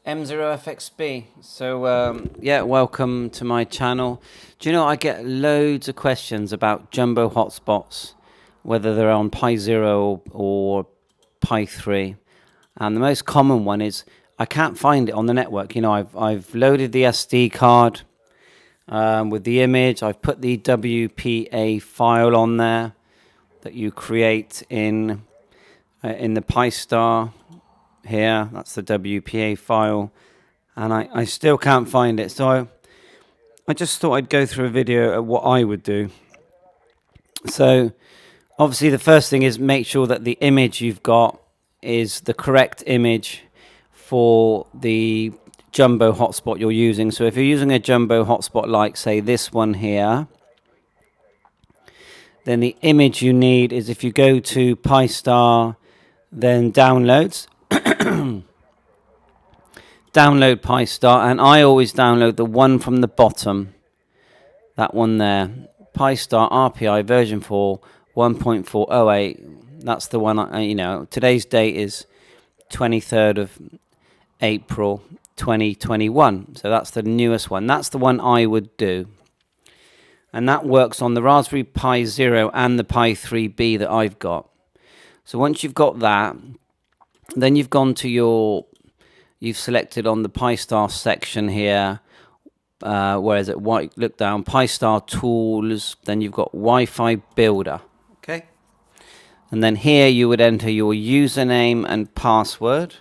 M0FXB. So yeah, welcome to my channel. Do you know I get loads of questions about jumbo hotspots, whether they're on Pi 0 or Pi 3, and the most common one is I can't find it on the network. You know, I've loaded the SD card with the image. I've put the WPA file on there that you create in the Pi Star. Here, that's the WPA file, and I still can't find it. So I just thought I'd go through a video of what I would do. So obviously the first thing is make sure that the image you've got is the correct image for the jumbo hotspot you're using. So if you're using a jumbo hotspot like, say, this one here, then the image you need is, if you go to Pi Star, then downloads, download Pi Star, and I always download the one from the bottom, that one there, Pi Star RPI version 4 1.408. That's the one. You know, today's date is 23rd of April 2021, so that's the newest one. That's the one I would do, and that works on the Raspberry Pi 0 and the Pi 3B that I've got. So once you've got that, then you've gone to you've selected on the Pi Star section here, where is it? Look down, Pi Star Tools, then you've got Wi-Fi Builder, okay? And then here you would enter your username and password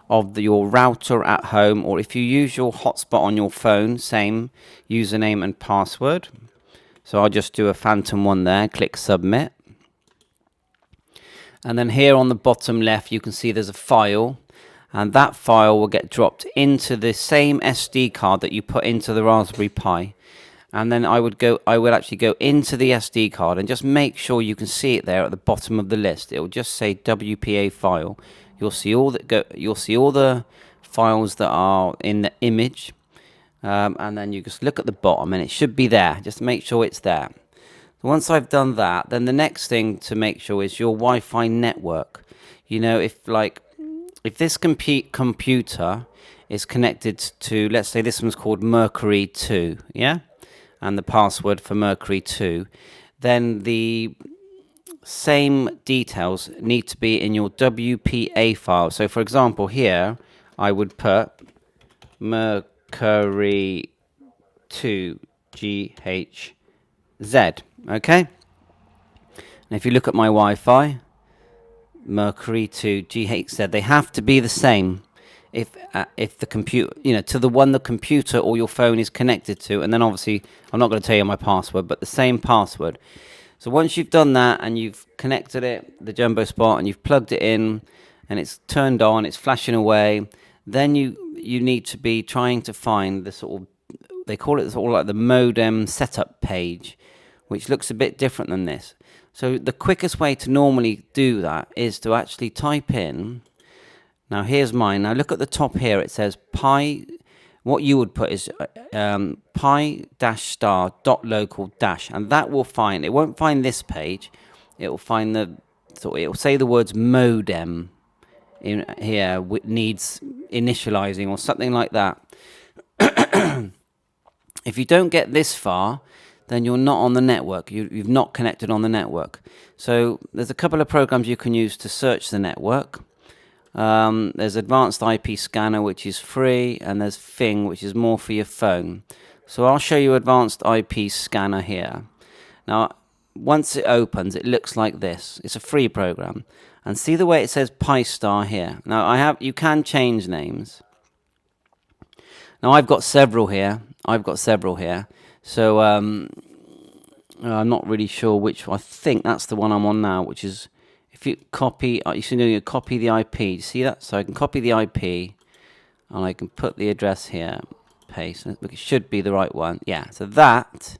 of your router at home, or if you use your hotspot on your phone, same username and password. So I'll just do a phantom one there, click Submit. And then here on the bottom left, you can see there's a file, and that file will get dropped into the same SD card that you put into the Raspberry Pi. And then I would actually go into the SD card and just make sure you can see it there at the bottom of the list. It will just say WPA file. You'll see all the files that are in the image, and then you just look at the bottom, and it should be there. Just make sure it's there. Once I've done that, then the next thing to make sure is your Wi-Fi network. You know, if this computer is connected to, let's say this one's called Mercury 2, yeah? And the password for Mercury 2, then the same details need to be in your WPA file. So for example, here, I would put Mercury 2 GHZ, okay? And if you look at my Wi-Fi, Mercury 2 GHZ, they have to be the same if the computer, you know, to the one the computer or your phone is connected to. And then obviously, I'm not going to tell you my password, but the same password. So once you've done that and you've connected it, the jumbo spot, and you've plugged it in and it's turned on, it's flashing away, then you need to be trying to find the sort of, they call it sort of like the modem setup page, which looks a bit different than this. So the quickest way to normally do that is to actually type in, now here's mine, now look at the top here, it says Pi, what you would put is pi-star.local-, and that will find, it won't find this page, it will find it will say the words modem in here, which needs initializing or something like that. If you don't get this far, then you're not on the network. You've not connected on the network. So there's a couple of programs you can use to search the network. There's Advanced IP Scanner, which is free, and there's Fing, which is more for your phone. So I'll show you Advanced IP Scanner here. Now, once it opens, it looks like this. It's a free program. And see the way it says Pi Star here. Now, you can change names. Now, I've got several here. So I'm not really sure which one. I think that's the one I'm on now, which is, if you copy, you copy the IP. You see that? So I can copy the IP, and I can put the address here, paste. Look, it should be the right one. Yeah, so that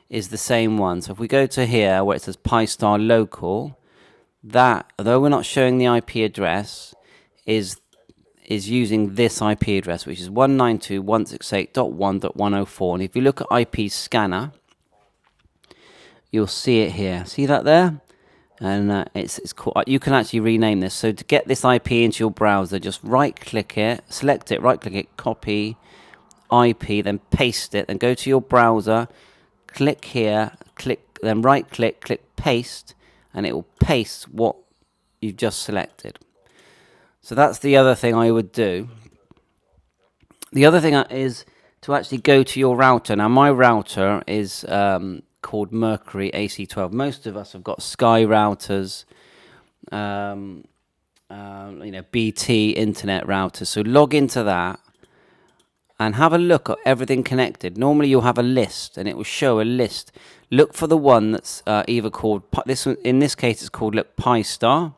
is the same one. So if we go to here, where it says Pi Star Local, that, although we're not showing the IP address, is using this IP address, which is 192.168.1.104. And if you look at IP Scanner, you'll see it here. See that there? and it's called. You can actually rename this. So to get this IP into your browser, just right-click it, select it, right-click it, copy IP, then paste it, then go to your browser, click here, then right-click, click paste, and it will paste what you've just selected. So that's the other thing I would do. The other thing is to actually go to your router. Now, my router is called Mercury AC12. Most of us have got Sky routers, BT internet routers. So log into that and have a look at everything connected. Normally, you'll have a list, and it will show a list. Look for the one that's either called this one. In this case, it's called Pi Star.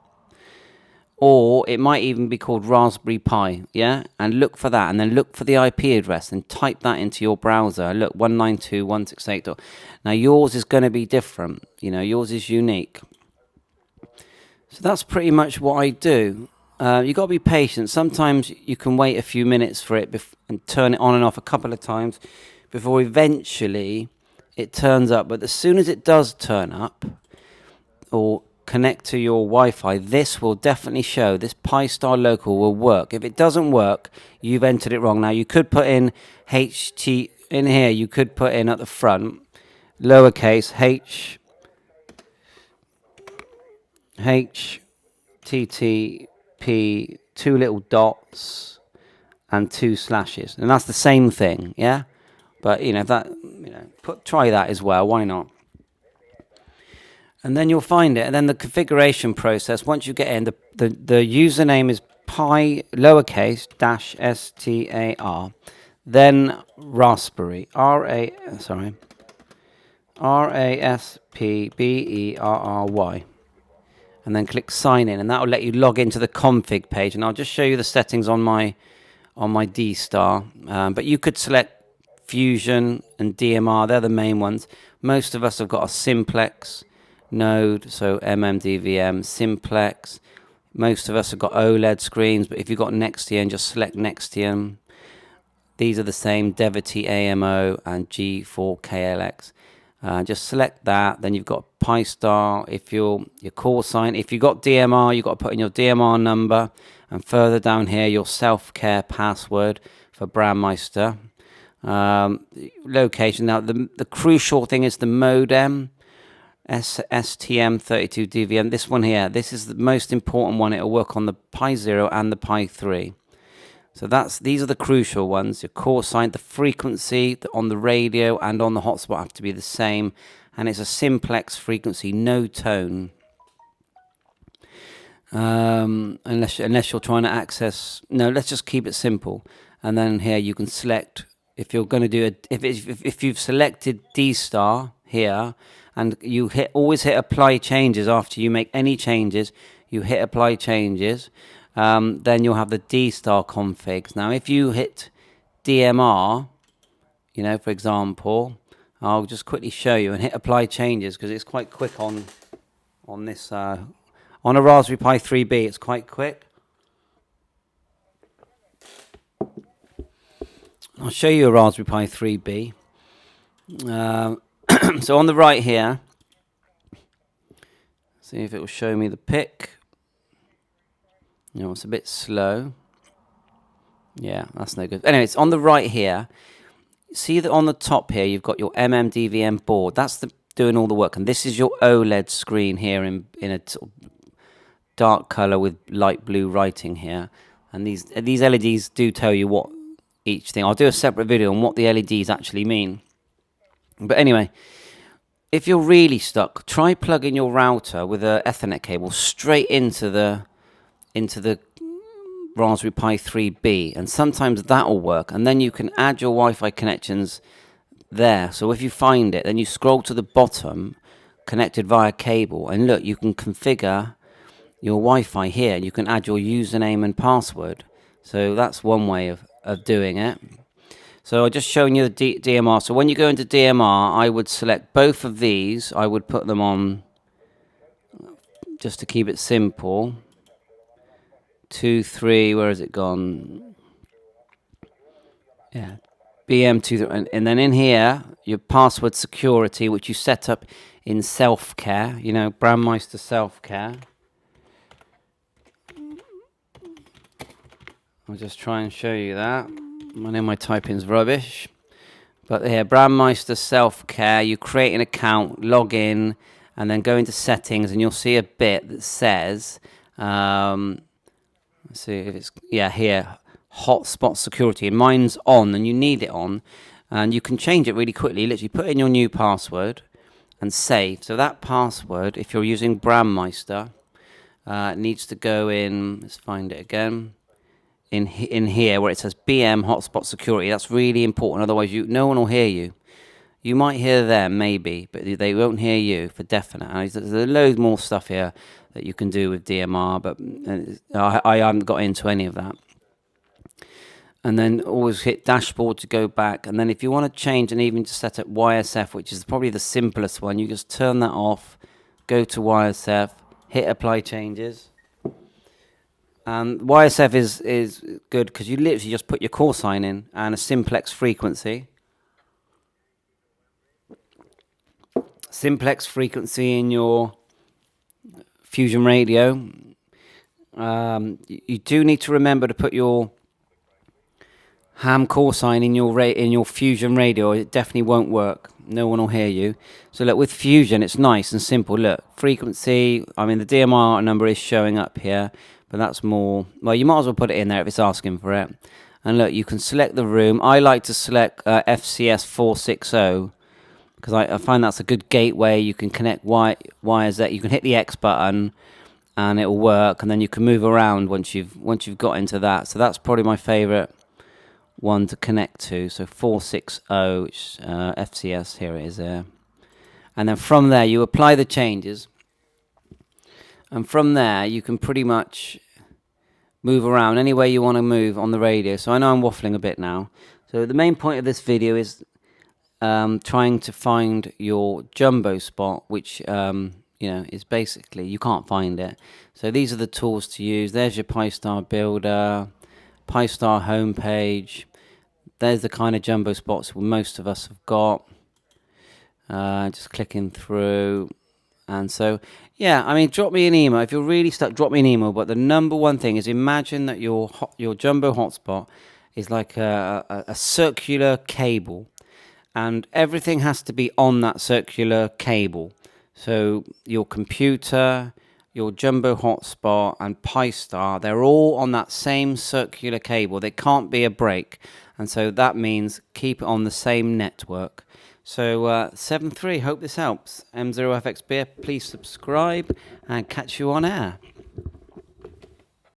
Or it might even be called Raspberry Pi, yeah? And look for that, and then look for the IP address and type that into your browser. Look, 192.168. Now, yours is going to be different. Yours is unique. So that's pretty much what I do. You've got to be patient. Sometimes you can wait a few minutes for it and turn it on and off a couple of times before eventually it turns up. But as soon as it does turn up, or connect to your Wi-Fi, this will definitely show. This Pi Star local will work. If it doesn't work, you've entered it wrong. Now, you could put in HT in here. You could put in at the front, lowercase HTTP, 2 little dots and 2 slashes, and that's the same thing, yeah. But try that as well. Why not? And then you'll find it. And then the configuration process, once you get in, the username is pi lowercase dash STAR, then Raspberry, RASPBERRY. And then click sign in, and that will let you log into the config page. And I'll just show you the settings on my D-Star. But you could select Fusion and DMR, they're the main ones. Most of us have got a simplex node, so MMDVM, simplex. Most of us have got OLED screens, but if you've got Nextion, just select Nextion. These are the same, Devity AMO and G4KLX. Just select that. Then you've got Pi Star. If your call sign, if you've got DMR, you've got to put in your DMR number, and further down here your self-care password for Brandmeister. Location. Now the crucial thing is the modem. STM32DVM, this one here, this is the most important one. It'll work on the Pi 0 and the Pi 3. So these are the crucial ones. Your core sign, the frequency on the radio and on the hotspot have to be the same, and it's a simplex frequency, no tone. Unless you're trying to access, no, let's just keep it simple. And then here you can select if you're going to do if you've selected D-Star here, and you always hit apply changes after you make any changes. You hit apply changes, then you'll have the D-Star configs. Now, if you hit DMR, for example, I'll just quickly show you and hit apply changes because it's quite quick on this on a Raspberry Pi 3B. It's quite quick. I'll show you a Raspberry Pi 3B. So on the right here, see if it will show me the pic. It's a bit slow. Yeah, that's no good. Anyway, it's on the right here. See that on the top here, you've got your MMDVM board. That's doing all the work. And this is your OLED screen here in a sort of dark color with light blue writing here. And these LEDs do tell you what each thing. I'll do a separate video on what the LEDs actually mean. But anyway, if you're really stuck, try plugging your router with an Ethernet cable straight into the Raspberry Pi 3B, and sometimes that will work. And then you can add your Wi-Fi connections there. So if you find it, then you scroll to the bottom, connected via cable, and look, you can configure your Wi-Fi here. You can add your username and password. So that's one way of doing it. So I'm just showing you the DMR. So when you go into DMR, I would select both of these. I would put them on, just to keep it simple. 2, 3, where has it gone? Yeah, BM2, and then in here, your password security, which you set up in self-care, you know, Brandmeister self-care. I'll just try and show you that. I know my typing's rubbish. But here, Brandmeister self-care, you create an account, log in, and then go into settings, and you'll see a bit that says, let's see if it's, yeah, here, Hotspot security. And mine's on, and you need it on. And you can change it really quickly. Literally put in your new password and save. So that password, if you're using Brandmeister, needs to go in, let's find it again. In here where it says BM Hotspot Security. That's really important, otherwise no one will hear you. You might hear them maybe, but they won't hear you for definite. And there's loads more stuff here that you can do with DMR, but I haven't got into any of that. And then always hit dashboard to go back, and then if you want to change and even to set up YSF, which is probably the simplest one, you just turn that off, go to YSF, hit apply changes. And YSF is good because you literally just put your call sign in and a simplex frequency. Simplex frequency in your Fusion radio. You do need to remember to put your ham call sign in your Fusion radio. It definitely won't work. No one will hear you. So look, with Fusion, it's nice and simple. Look, frequency. I mean, the DMR number is showing up here. But that's more, well, you might as well put it in there if it's asking for it. And look, you can select the room. I like to select FCS 460 because I find that's a good gateway. You can connect wires that you can hit the X button and it will work. And then you can move around once you've got into that. So that's probably my favorite one to connect to. So 460, which, FCS, here it is there. And then from there, you apply the changes. And from there, you can pretty much move around any way you want to move on the radio. So I know I'm waffling a bit now. So the main point of this video is trying to find your jumbo spot, which is basically, you can't find it. So these are the tools to use. There's your Pi-Star Builder, Pi-Star homepage. There's the kind of jumbo spots most of us have got. Just clicking through. And so, yeah, I mean, drop me an email. If you're really stuck, drop me an email. But the number one thing is imagine that your jumbo hotspot is like a circular cable. And everything has to be on that circular cable. So your computer, your jumbo hotspot, and Pi-Star, they're all on that same circular cable. There can't be a break. And so that means keep it on the same network. So 7.3, hope this helps. M0FX Beer, please subscribe and catch you on air.